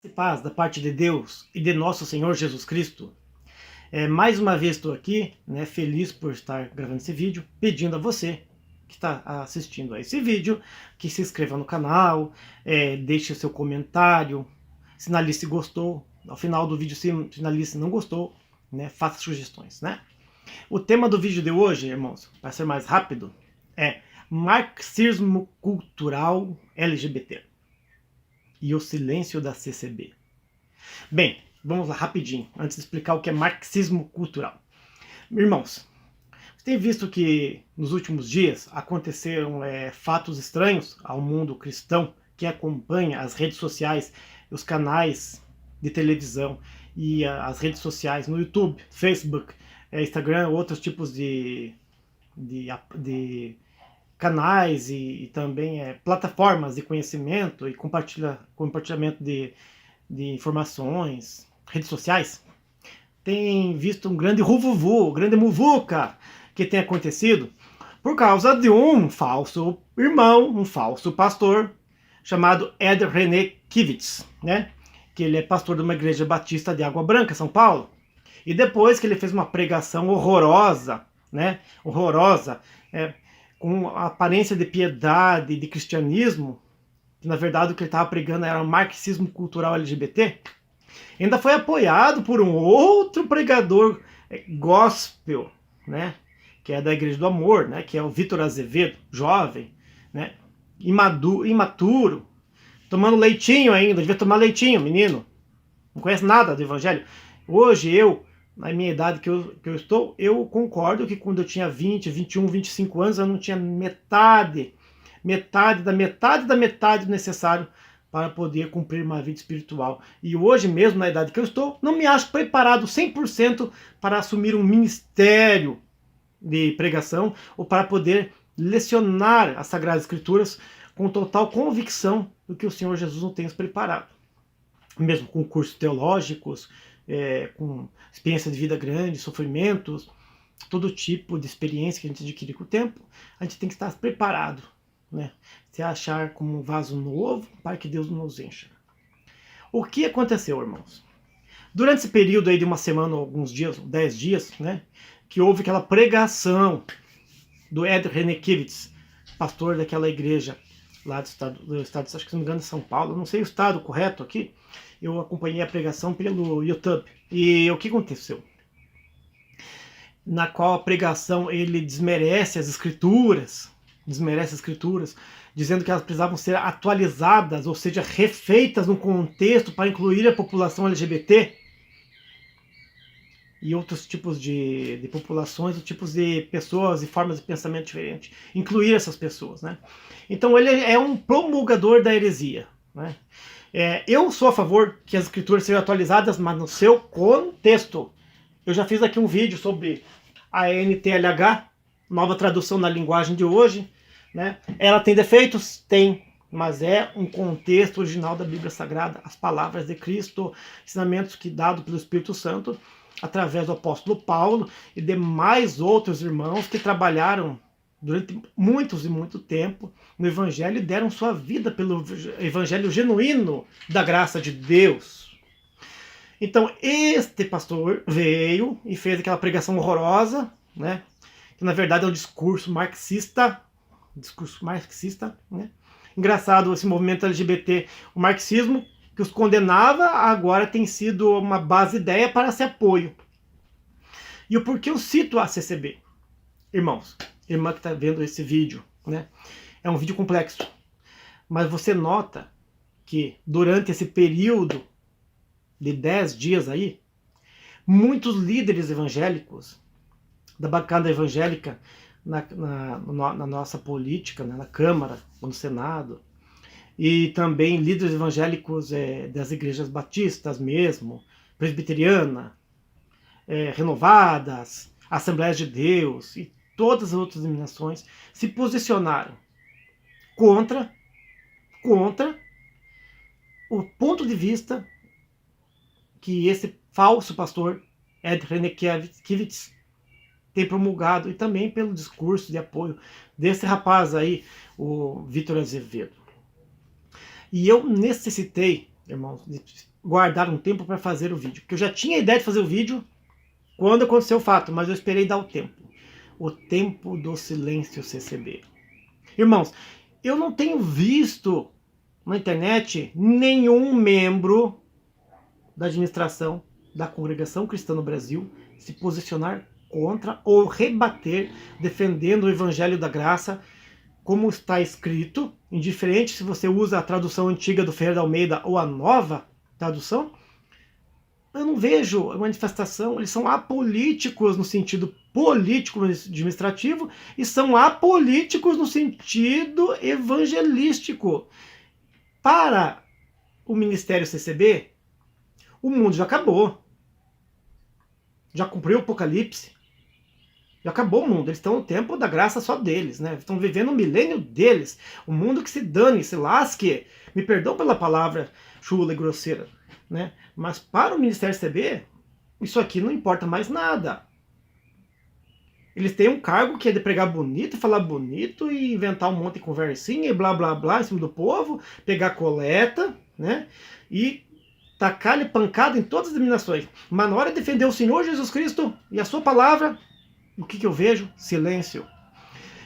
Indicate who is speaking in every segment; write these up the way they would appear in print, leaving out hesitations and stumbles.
Speaker 1: Paz da parte de Deus e de nosso Senhor Jesus Cristo. Mais uma vez estou aqui, feliz por estar gravando esse vídeo, pedindo a você que está assistindo a esse vídeo, que se inscreva no canal, deixe seu comentário, sinalize se gostou, ao final do vídeo sinalize se não gostou, faça sugestões. O tema do vídeo de hoje, irmãos, para ser mais rápido, é marxismo cultural LGBT e o silêncio da CCB. Bem, vamos lá rapidinho, antes de explicar o que é marxismo cultural. Irmãos, você tem visto que nos últimos dias aconteceram fatos estranhos ao mundo cristão que acompanha as redes sociais, os canais de televisão e as redes sociais no YouTube, Facebook, Instagram, outros tipos de canais e também plataformas de conhecimento e compartilhamento de informações, redes sociais. Tem visto um grande ruvuvu, grande muvuca que tem acontecido por causa de um falso irmão, um falso pastor chamado Ed René Kivitz, que ele é pastor de uma igreja batista de Água Branca, São Paulo. E depois que ele fez uma pregação horrorosa, com aparência de piedade, de cristianismo, que na verdade o que ele estava pregando era o marxismo cultural LGBT, ainda foi apoiado por um outro pregador gospel, que é da Igreja do Amor, que é o Vitor Azevedo, jovem, imaturo, tomando leitinho ainda, devia tomar leitinho, menino, não conhece nada do evangelho. Hoje na minha idade que eu estou, eu concordo que quando eu tinha 20, 21, 25 anos, eu não tinha metade da metade necessário para poder cumprir uma vida espiritual. E hoje mesmo, na idade que eu estou, não me acho preparado 100% para assumir um ministério de pregação ou para poder lecionar as Sagradas Escrituras com total convicção do que o Senhor Jesus nos tem preparado. Mesmo com cursos teológicos, com experiência de vida grande, sofrimentos, todo tipo de experiência que a gente adquire com o tempo, a gente tem que estar preparado, se achar como um vaso novo para que Deus nos encha. O que aconteceu, irmãos? Durante esse período aí de uma semana, alguns dias, 10 dias, que houve aquela pregação do Ed René Kivitz, pastor daquela igreja lá do estado, acho que se não me engano, de São Paulo, não sei o estado correto aqui. Eu acompanhei a pregação pelo YouTube. E o que aconteceu? Na qual a pregação ele desmerece as escrituras, dizendo que elas precisavam ser atualizadas, ou seja, refeitas no contexto para incluir a população LGBT e outros tipos de populações, tipos de pessoas e formas de pensamento diferentes. Incluir essas pessoas, Então ele é um promulgador da heresia, Eu sou a favor que as escrituras sejam atualizadas, mas no seu contexto. Eu já fiz aqui um vídeo sobre a NTLH, nova tradução na linguagem de hoje. Ela tem defeitos? Tem, mas é um contexto original da Bíblia Sagrada, as palavras de Cristo, ensinamentos que dado pelo Espírito Santo, através do apóstolo Paulo e demais outros irmãos que trabalharam durante muito tempo no Evangelho e deram sua vida pelo Evangelho genuíno da graça de Deus. Então este pastor veio e fez aquela pregação horrorosa, que na verdade é um discurso marxista. Engraçado, esse movimento LGBT, o marxismo, que os condenava, agora tem sido uma base ideia para esse apoio. E o porquê eu cito a CCB? Irmãos, irmã que está vendo esse vídeo, é um vídeo complexo, mas você nota que durante esse período de 10 dias aí, muitos líderes evangélicos da bancada evangélica na nossa política, na Câmara, no Senado, e também líderes evangélicos das igrejas batistas mesmo, presbiteriana, renovadas, Assembleias de Deus e todas as outras denominações se posicionaram contra o ponto de vista que esse falso pastor Ed René Kivitz tem promulgado, e também pelo discurso de apoio desse rapaz aí, o Vitor Azevedo. E eu necessitei irmãos, de guardar um tempo para fazer o vídeo. Porque eu já tinha a ideia de fazer o vídeo quando aconteceu o fato, mas eu esperei dar o tempo. O tempo do silêncio CCB. Irmãos, eu não tenho visto na internet nenhum membro da administração da Congregação Cristã no Brasil se posicionar contra ou rebater, defendendo o Evangelho da Graça, como está escrito, indiferente se você usa a tradução antiga do Ferreira de Almeida ou a nova tradução. Eu não vejo a manifestação, eles são apolíticos no sentido político-administrativo e são apolíticos no sentido evangelístico. Para o Ministério CCB, o mundo já acabou. Já cumpriu o Apocalipse. Já acabou o mundo. Eles estão no tempo da graça só deles, né? Estão vivendo o milênio deles. O mundo que se dane, se lasque. Me perdão pela palavra chula e grosseira, né? Mas para o Ministério CCB, isso aqui não importa mais nada. Eles têm um cargo que é de pregar bonito, falar bonito e inventar um monte de conversinha e blá blá blá em cima do povo, pegar coleta, né? E tacar-lhe pancada em todas as denominações. Mas na hora de defender o Senhor Jesus Cristo e a sua palavra, o que eu vejo? Silêncio.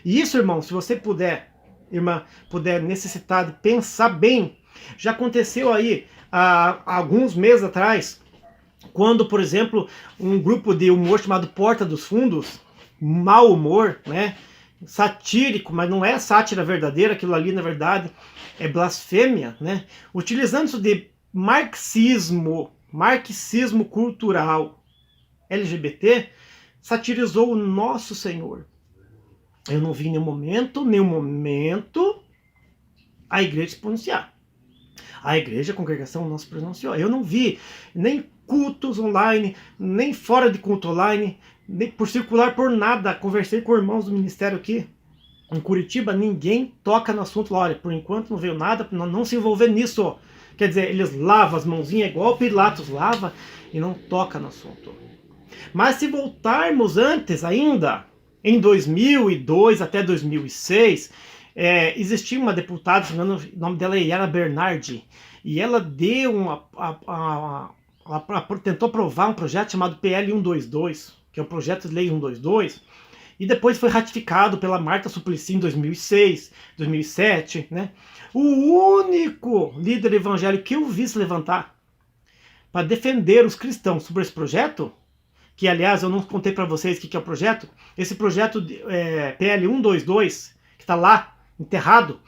Speaker 1: E isso, irmão, se você puder, irmã, puder necessitar de pensar bem, já aconteceu aí há alguns meses atrás, quando, por exemplo, um grupo de humor chamado Porta dos Fundos, mau humor, né? Satírico, mas não é sátira verdadeira, aquilo ali na verdade é blasfêmia, né? Utilizando-se de marxismo cultural LGBT, satirizou o nosso Senhor. Eu não vi em nenhum momento a igreja se pronunciar. A igreja, a congregação não se pronunciou. Eu não vi nem cultos online, nem fora de culto online, nem por circular, por nada. Conversei com irmãos do ministério aqui em Curitiba, ninguém toca no assunto lá. Olha, por enquanto não veio nada, não se envolver nisso. Quer dizer, eles lavam as mãozinhas igual Pilatos lava e não toca no assunto. Mas se voltarmos antes ainda, em 2002 até 2006, existia uma deputada, se não me engano, o nome dela é Yara Bernardi, e ela deu ela tentou aprovar um projeto chamado PL 122, que é o projeto de lei 122, e depois foi ratificado pela Marta Suplicy em 2006, 2007, né? O único líder evangélico que eu vi se levantar para defender os cristãos sobre esse projeto, que aliás eu não contei para vocês o que é o projeto, esse projeto PL 122, que está lá enterrado,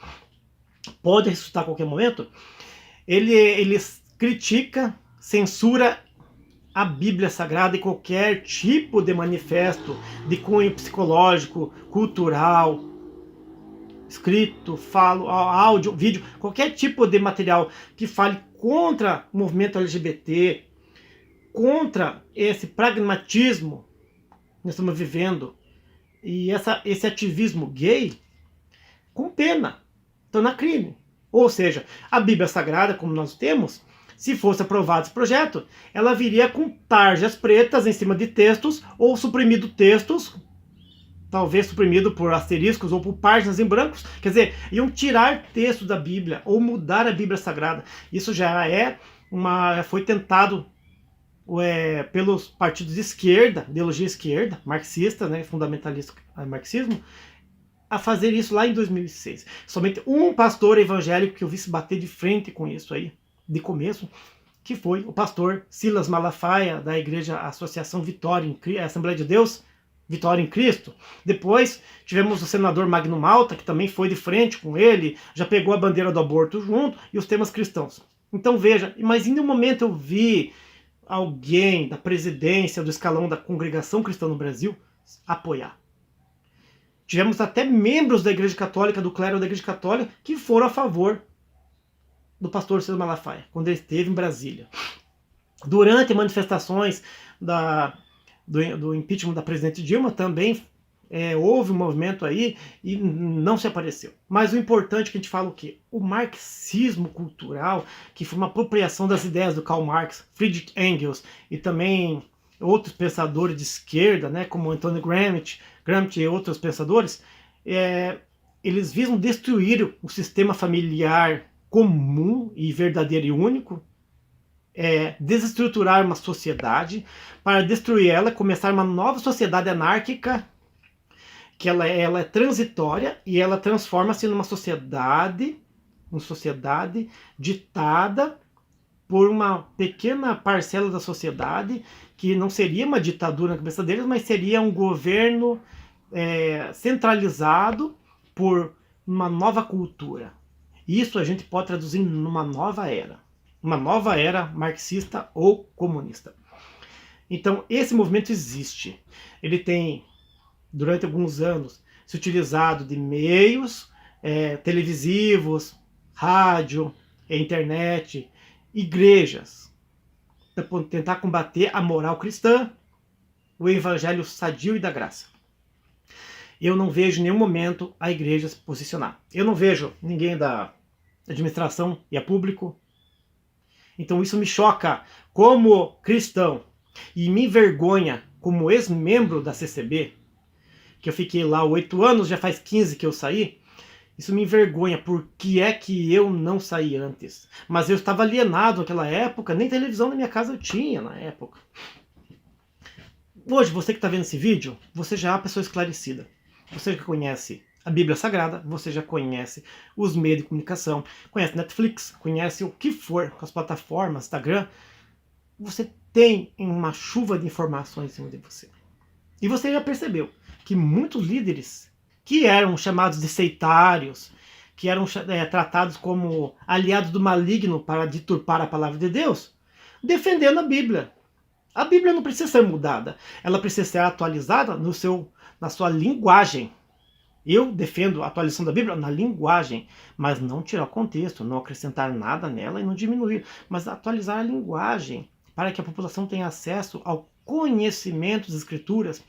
Speaker 1: pode ressuscitar a qualquer momento, ele critica, censura a Bíblia Sagrada e qualquer tipo de manifesto de cunho psicológico, cultural, escrito, áudio, vídeo, qualquer tipo de material que fale contra o movimento LGBT, contra esse pragmatismo que nós estamos vivendo e esse ativismo gay, com pena, estão na crime. Ou seja, a Bíblia Sagrada, como nós temos, se fosse aprovado esse projeto, ela viria com tarjas pretas em cima de textos, ou suprimido textos, talvez suprimido por asteriscos ou por páginas em brancos. Quer dizer, iam tirar texto da Bíblia, ou mudar a Bíblia Sagrada. Isso já foi tentado pelos partidos de esquerda, ideologia esquerda, marxista, né, fundamentalista marxismo, a fazer isso lá em 2006. Somente um pastor evangélico que eu vi se bater de frente com isso aí, de começo, que foi o pastor Silas Malafaia, da Igreja Associação Vitória em Assembleia de Deus, Vitória em Cristo. Depois tivemos o senador Magno Malta, que também foi de frente com ele, já pegou a bandeira do aborto junto, e os temas cristãos. Então veja, mas em nenhum momento eu vi alguém da presidência, do escalão da Congregação Cristã no Brasil, apoiar. Tivemos até membros da Igreja Católica, do clero da Igreja Católica, que foram a favor do pastor Silas Malafaia, quando ele esteve em Brasília. Durante manifestações do impeachment da presidente Dilma, também houve um movimento aí e não se apareceu. Mas o importante é que a gente fala o quê? O marxismo cultural, que foi uma apropriação das ideias do Karl Marx, Friedrich Engels e também outros pensadores de esquerda, né, como Antonio Gramsci e outros pensadores, eles visam destruir o sistema familiar comum e verdadeiro e único, é desestruturar uma sociedade para destruir ela, começar uma nova sociedade anárquica, que ela é transitória e ela transforma-se numa sociedade ditada por uma pequena parcela da sociedade, que não seria uma ditadura na cabeça deles, mas seria um governo centralizado por uma nova cultura. Isso a gente pode traduzir numa nova era. Uma nova era marxista ou comunista. Então, esse movimento existe. Ele tem, durante alguns anos, se utilizado de meios televisivos, rádio, internet, igrejas, para tentar combater a moral cristã, o evangelho sadio e da graça. Eu não vejo em nenhum momento a igreja se posicionar. Eu não vejo ninguém da administração e a público. Então isso me choca como cristão e me envergonha como ex-membro da CCB, que eu fiquei lá 8 anos, já faz 15 que eu saí. Isso me envergonha, porque é que eu não saí antes. Mas eu estava alienado naquela época, nem televisão na minha casa eu tinha na época. Hoje, você que está vendo esse vídeo, você já é uma pessoa esclarecida. Você já conhece a Bíblia Sagrada, você já conhece os meios de comunicação, conhece Netflix, conhece o que for, com as plataformas, Instagram. Você tem uma chuva de informações em cima de você. E você já percebeu que muitos líderes que eram chamados de sectários, que eram tratados como aliados do maligno para deturpar a palavra de Deus, defendendo a Bíblia. A Bíblia não precisa ser mudada, ela precisa ser atualizada na sua linguagem. Eu defendo a atualização da Bíblia na linguagem, mas não tirar o contexto, não acrescentar nada nela e não diminuir, mas atualizar a linguagem para que a população tenha acesso ao conhecimento das Escrituras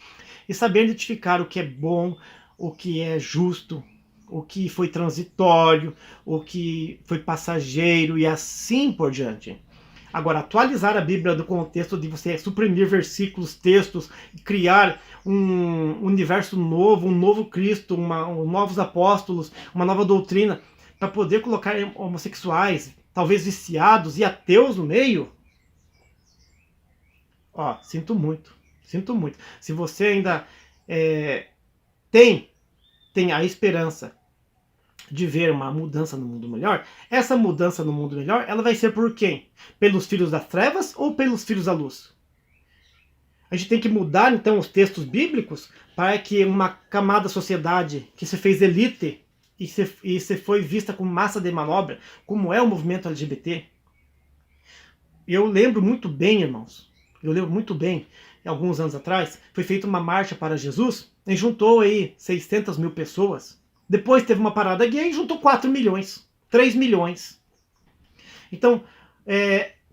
Speaker 1: e saber identificar o que é bom, o que é justo, o que foi transitório, o que foi passageiro e assim por diante. Agora, atualizar a Bíblia do contexto de você suprimir versículos, textos, criar um universo novo, um novo Cristo, novos apóstolos, uma nova doutrina, para poder colocar homossexuais, talvez viciados e ateus no meio. Ó, sinto muito, sinto muito. Se você ainda tem a esperança de ver uma mudança no mundo melhor, essa mudança no mundo melhor, ela vai ser por quem? Pelos filhos das trevas ou pelos filhos da luz? A gente tem que mudar então os textos bíblicos para que uma camada da sociedade que se fez elite e se foi vista como massa de manobra, como é o movimento LGBT. Eu lembro muito bem, irmãos, alguns anos atrás, foi feita uma marcha para Jesus e juntou aí 600 mil pessoas. Depois teve uma parada gay e juntou 4 milhões, 3 milhões. Então,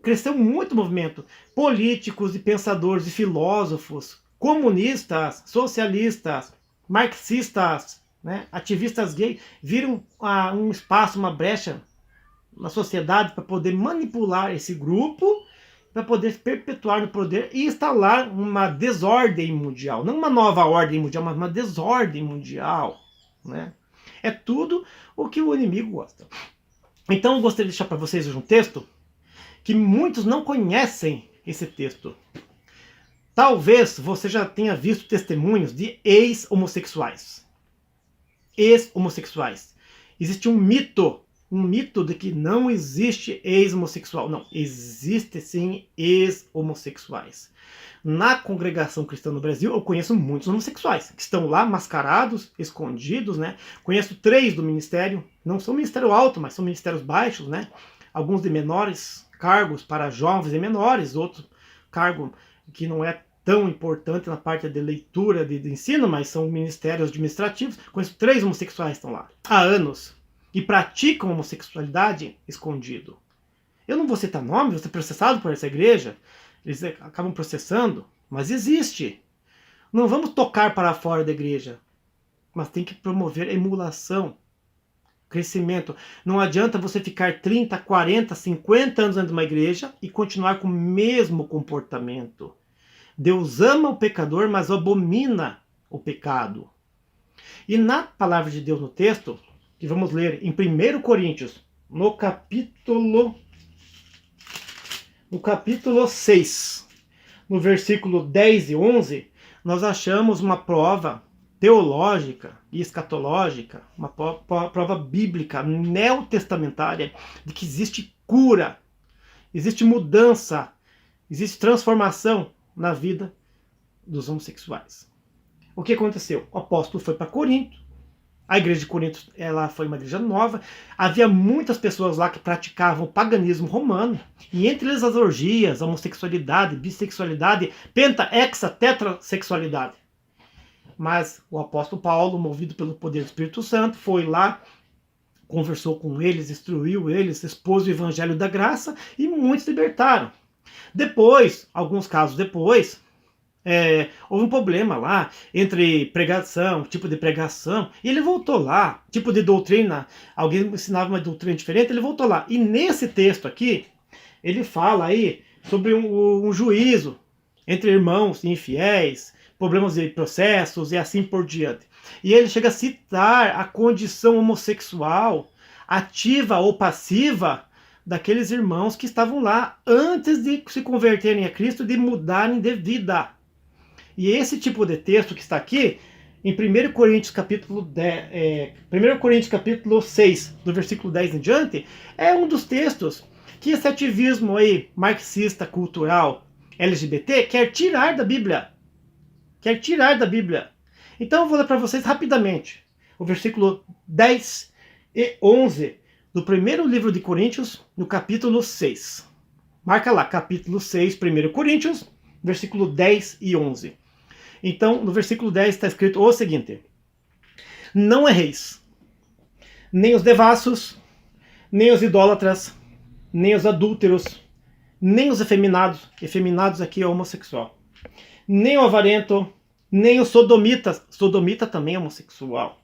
Speaker 1: cresceu muito o movimento. Políticos e pensadores e filósofos, comunistas, socialistas, marxistas, né, ativistas gays, viram um espaço, uma brecha na sociedade para poder manipular esse grupo, para poder perpetuar no poder e instalar uma desordem mundial. Não uma nova ordem mundial, mas uma desordem mundial, né? É tudo o que o inimigo gosta. Então eu gostaria de deixar para vocês hoje um texto que muitos não conhecem esse texto. Talvez você já tenha visto testemunhos de ex-homossexuais. Ex-homossexuais. Existe um mito de que não existe ex-homossexual. Não, existe sim ex-homossexuais. Na congregação cristã no Brasil, eu conheço muitos homossexuais que estão lá mascarados, escondidos, né? Conheço 3 do ministério, não são ministério alto, mas são ministérios baixos, né? Alguns de menores cargos para jovens e menores, outro cargo que não é tão importante na parte de leitura, de ensino, mas são ministérios administrativos. Conheço 3 homossexuais que estão lá há anos e praticam homossexualidade escondido. Eu não vou citar nome, vou ser processado por essa igreja. Eles acabam processando, mas existe. Não vamos tocar para fora da igreja, mas tem que promover emulação, crescimento. Não adianta você ficar 30, 40, 50 anos dentro de uma igreja e continuar com o mesmo comportamento. Deus ama o pecador, mas abomina o pecado. E na palavra de Deus no texto, que vamos ler em 1 Coríntios, no capítulo 6, no versículo 10 e 11, nós achamos uma prova teológica e escatológica, uma prova bíblica, neotestamentária, de que existe cura, existe mudança, existe transformação na vida dos homossexuais. O que aconteceu? O apóstolo foi para Corinto. A igreja de Corinto, ela foi uma igreja nova. Havia muitas pessoas lá que praticavam o paganismo romano. E entre eles as orgias, a homossexualidade, bissexualidade, penta, hexa, tetrasexualidade. Mas o apóstolo Paulo, movido pelo poder do Espírito Santo, foi lá, conversou com eles, instruiu eles, expôs o evangelho da graça e muitos libertaram. Depois, alguns casos depois, houve um problema lá entre pregação, tipo de pregação, e ele voltou lá, tipo de doutrina, alguém ensinava uma doutrina diferente, ele voltou lá. E nesse texto aqui, ele fala aí sobre um juízo entre irmãos infiéis, problemas de processos e assim por diante. E ele chega a citar a condição homossexual, ativa ou passiva, daqueles irmãos que estavam lá antes de se converterem a Cristo, de mudarem de vida. E esse tipo de texto que está aqui, em 1 Coríntios capítulo 6, do versículo 10 em diante, é um dos textos que esse ativismo aí, marxista, cultural, LGBT, quer tirar da Bíblia. Quer tirar da Bíblia. Então eu vou ler para vocês rapidamente o versículo 10 e 11 do primeiro livro de Coríntios, no capítulo 6. Marca lá, capítulo 6, 1 Coríntios, versículo 10 e 11. Então, no versículo 10 está escrito o seguinte: não erreis, nem os devassos, nem os idólatras, nem os adúlteros, nem os efeminados aqui é homossexual, nem o avarento, nem os sodomitas, sodomita também é homossexual,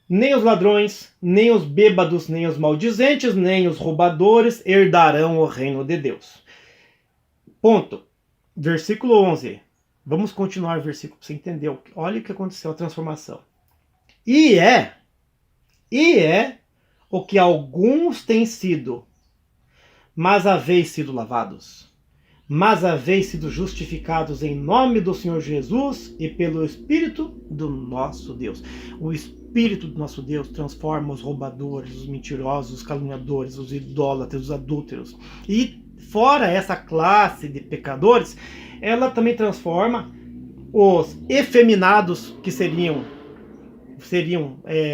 Speaker 1: nem os ladrões, nem os bêbados, nem os maldizentes, nem os roubadores herdarão o reino de Deus. Ponto. Versículo 11. Vamos continuar o versículo para você entender. Olha o que aconteceu, a transformação. E é o que alguns têm sido, mas haveis sido lavados, mas haveis sido justificados em nome do Senhor Jesus e pelo Espírito do nosso Deus. O Espírito do nosso Deus transforma os roubadores, os mentirosos, os caluniadores, os idólatras, os adúlteros. E fora essa classe de pecadores, ela também transforma os efeminados, que seriam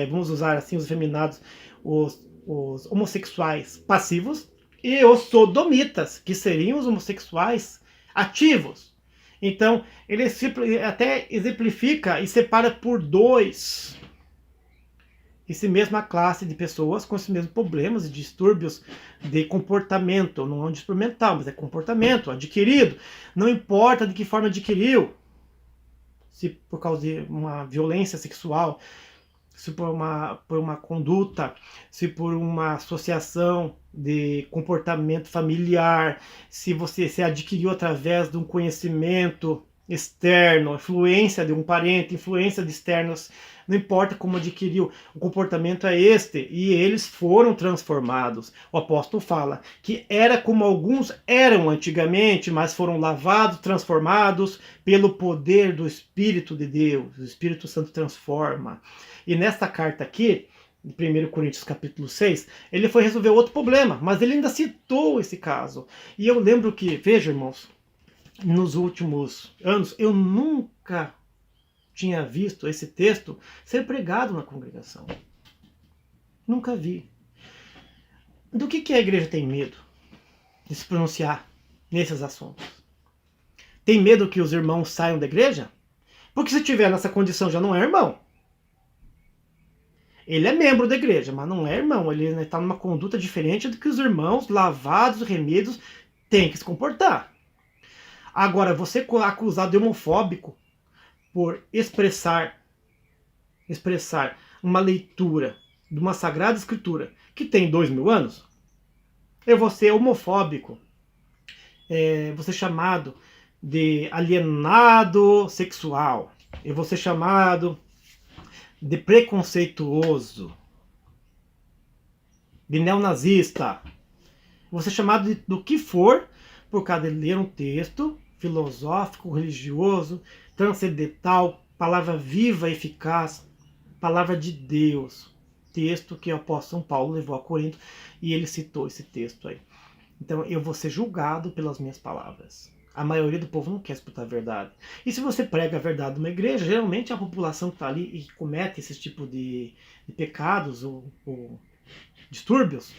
Speaker 1: vamos usar assim, os efeminados, os homossexuais passivos, e os sodomitas, que seriam os homossexuais ativos. Então, ele até exemplifica e separa por dois essa mesma classe de pessoas com esses mesmos problemas e distúrbios de comportamento. Não é um distúrbio mental, mas é comportamento adquirido. Não importa de que forma adquiriu, se por causa de uma violência sexual, se por uma conduta, se por uma associação de comportamento familiar, se você se adquiriu através de um conhecimento externo, influência de um parente, influência de externos, não importa como adquiriu, o comportamento é este, e eles foram transformados. O apóstolo fala que era como alguns eram antigamente, mas foram lavados, transformados pelo poder do Espírito de Deus. O Espírito Santo transforma. E nesta carta aqui, em 1 Coríntios capítulo 6, ele foi resolver outro problema, mas ele ainda citou esse caso. E eu lembro que, veja, irmãos, nos últimos anos, eu nunca tinha visto esse texto ser pregado na congregação. Nunca vi. Do que a igreja tem medo de se pronunciar nesses assuntos? Tem medo que os irmãos saiam da igreja? Porque se tiver nessa condição já não é irmão. Ele é membro da igreja, mas não é irmão. Ele está numa conduta diferente do que os irmãos lavados, remidos, têm que se comportar. Agora, você acusado de homofóbico por expressar uma leitura de uma Sagrada Escritura que tem 2000 anos, eu vou ser homofóbico, vou ser chamado de alienado sexual, eu vou ser chamado de preconceituoso. de neonazista. Vou ser chamado do que for por causa de ler um texto filosófico, religioso, transcendental, palavra viva e eficaz, palavra de Deus. Texto que o apóstolo São Paulo levou a Corinto e ele citou esse texto aí. Então eu vou ser julgado pelas minhas palavras. A maioria do povo não quer escutar a verdade. E se você prega a verdade numa igreja, geralmente a população que está ali e comete esse tipo de pecados ou distúrbios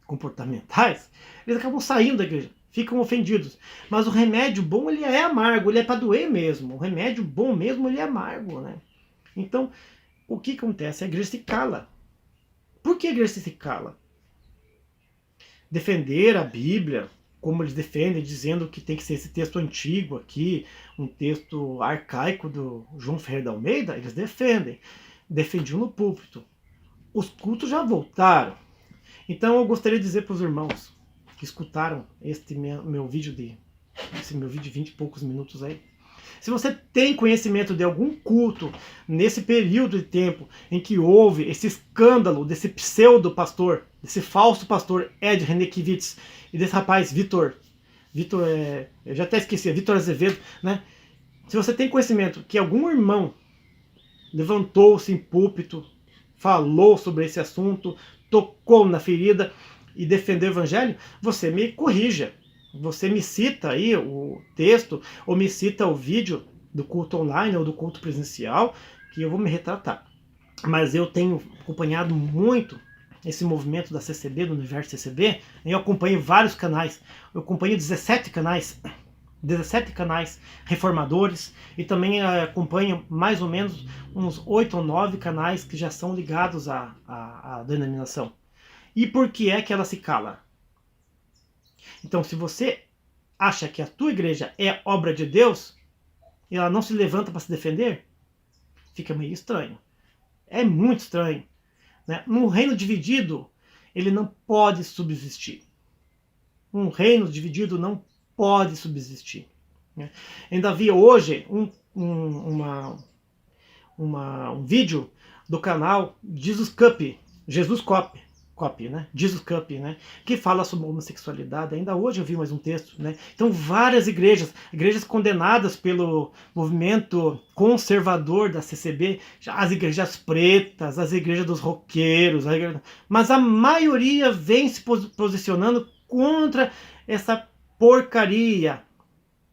Speaker 1: comportamentais, eles acabam saindo da igreja, ficam ofendidos. Mas o remédio bom, ele é amargo, ele é para doer mesmo. O remédio bom mesmo, ele é amargo, né? Então, o que acontece? A igreja se cala. Por que a igreja se cala? Defender a Bíblia, como eles defendem, dizendo que tem que ser esse texto antigo aqui, um texto arcaico do João Ferreira de Almeida, eles defendem. Defendiam no púlpito. Os cultos já voltaram. Então eu gostaria de dizer para os irmãos que escutaram esse meu vídeo de 20 e poucos minutos aí. Se você tem conhecimento de algum culto nesse período de tempo em que houve esse escândalo desse pseudo-pastor, desse falso pastor Ed Renekiewicz e desse rapaz Vitor, eu já até esqueci, Vitor Azevedo, né? Se você tem conhecimento que algum irmão levantou-se em púlpito, falou sobre esse assunto, tocou na ferida e defendeu o evangelho, você me corrija. Você me cita aí o texto, ou me cita o vídeo do culto online ou do culto presencial, que eu vou me retratar. Mas eu tenho acompanhado muito esse movimento da CCB, do Universo CCB. Eu acompanho vários canais. Eu acompanho 17 canais reformadores, e também acompanho mais ou menos uns 8 ou 9 canais que já são ligados à denominação. E por que é que ela se cala? Então, se você acha que a tua igreja é obra de Deus e ela não se levanta para se defender, fica meio estranho. É muito estranho, né? Um reino dividido, ele não pode subsistir. Um reino dividido não pode subsistir, né? Ainda havia hoje um vídeo do canal Jesus Copy, né? Jesus Cup, né? Que fala sobre homossexualidade. Ainda hoje eu vi mais um texto, né? Então várias igrejas condenadas pelo movimento conservador da CCB, as igrejas pretas, as igrejas dos roqueiros, mas a maioria vem se posicionando contra essa porcaria,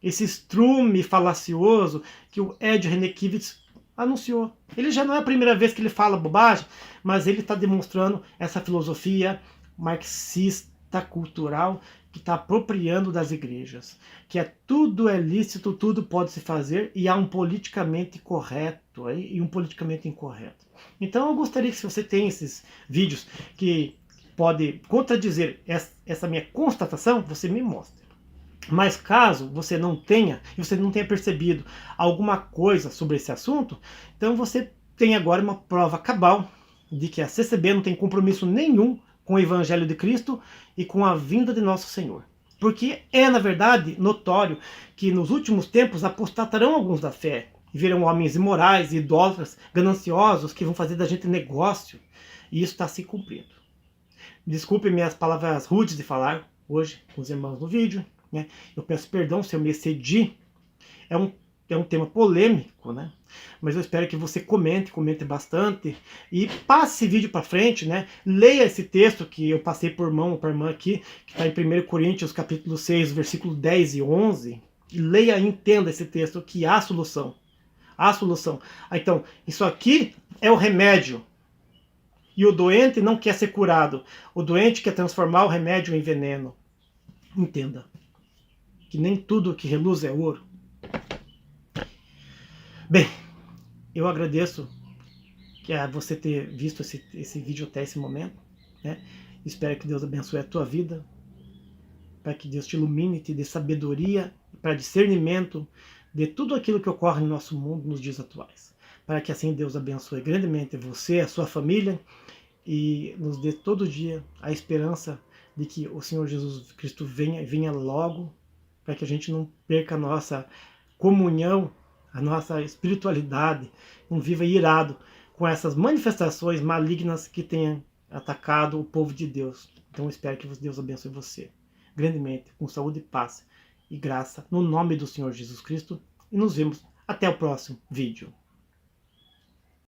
Speaker 1: esse estrume falacioso que o Ed Renekiewicz anunciou. Ele já não é a primeira vez que ele fala bobagem, mas ele está demonstrando essa filosofia marxista cultural que está apropriando das igrejas, que tudo é lícito, tudo pode se fazer, e há um politicamente correto e um politicamente incorreto. Então eu gostaria que, se você tem esses vídeos que pode contradizer essa minha constatação, você me mostre. Mas caso você não tenha percebido alguma coisa sobre esse assunto, então você tem agora uma prova cabal de que a CCB não tem compromisso nenhum com o Evangelho de Cristo e com a vinda de nosso Senhor. Porque é, na verdade, notório que nos últimos tempos apostatarão alguns da fé e virão homens imorais, idólatras, gananciosos, que vão fazer da gente negócio. E isso está se cumprindo. Desculpe minhas palavras rudes de falar hoje com os irmãos no vídeo, né? Eu peço perdão se eu me excedi. É um tema polêmico, né? Mas eu espero que você comente bastante e passe esse vídeo para frente, né? Leia esse texto que eu passei por irmão aqui, que está em 1 Coríntios capítulo 6, versículo 10 e 11. E leia e entenda esse texto, que há solução. Há solução. Então, isso aqui é o remédio. E o doente não quer ser curado. O doente quer transformar o remédio em veneno. Entenda que nem tudo que reluz é ouro. Bem, eu agradeço você ter visto esse vídeo até esse momento, né? Espero que Deus abençoe a tua vida, para que Deus te ilumine, te dê sabedoria, para discernimento de tudo aquilo que ocorre no nosso mundo nos dias atuais. Para que assim Deus abençoe grandemente você, a sua família, e nos dê todo dia a esperança de que o Senhor Jesus Cristo venha logo, para que a gente não perca a nossa comunhão, a nossa espiritualidade, não viva irado com essas manifestações malignas que têm atacado o povo de Deus. Então eu espero que Deus abençoe você grandemente, com saúde e paz e graça, no nome do Senhor Jesus Cristo. E nos vemos até o próximo vídeo.